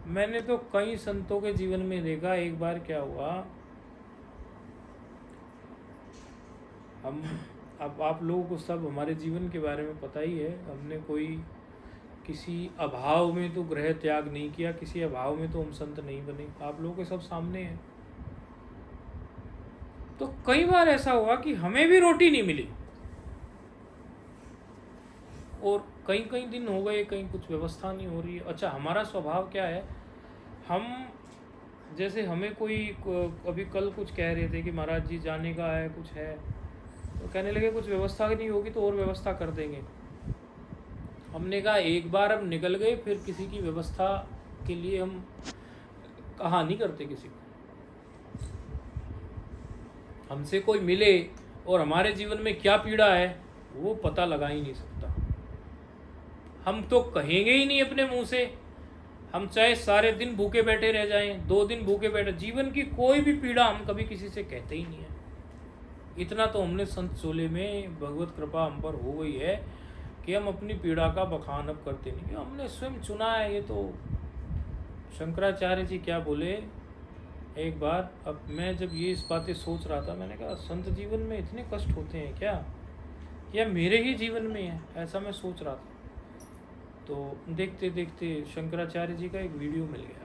मैंने तो कई संतों के जीवन में देखा। एक बार क्या हुआ, हम अब आप लोगों को सब हमारे जीवन के बारे में पता ही है। हमने कोई किसी अभाव में तो ग्रह त्याग नहीं किया, किसी अभाव में तो हम संत नहीं बने। आप लोगों के सब सामने हैं। तो कई बार ऐसा हुआ कि हमें भी रोटी नहीं मिली, और कई कई दिन हो गए, कहीं कुछ व्यवस्था नहीं हो रही है। अच्छा, हमारा स्वभाव क्या है, हम जैसे हमें कोई अभी कल कुछ कह रहे थे कि महाराज जी जाने का है, कुछ है, तो कहने लगे कुछ व्यवस्था नहीं होगी तो और व्यवस्था कर देंगे। हमने कहा एक बार हम निकल गए, फिर किसी की व्यवस्था के लिए हम कहा नहीं करते किसी को। हमसे कोई मिले और हमारे जीवन में क्या पीड़ा है वो पता लगा ही नहीं सकता। हम तो कहेंगे ही नहीं अपने मुंह से। हम चाहे सारे दिन भूखे बैठे रह जाएं, 2 दिन भूखे बैठे, जीवन की कोई भी पीड़ा हम कभी किसी से कहते ही नहीं है। इतना तो हमने संत चोले में भगवत कृपा हम पर हो गई है कि हम अपनी पीड़ा का बखान अब करते नहीं। हमने स्वयं चुना है ये। तो शंकराचार्य जी क्या बोले एक बार, अब मैं जब ये इस बातें सोच रहा था, मैंने कहा संत जीवन में इतने कष्ट होते हैं क्या, या मेरे ही जीवन में है, ऐसा मैं सोच रहा था। तो देखते देखते शंकराचार्य जी का एक वीडियो मिल गया।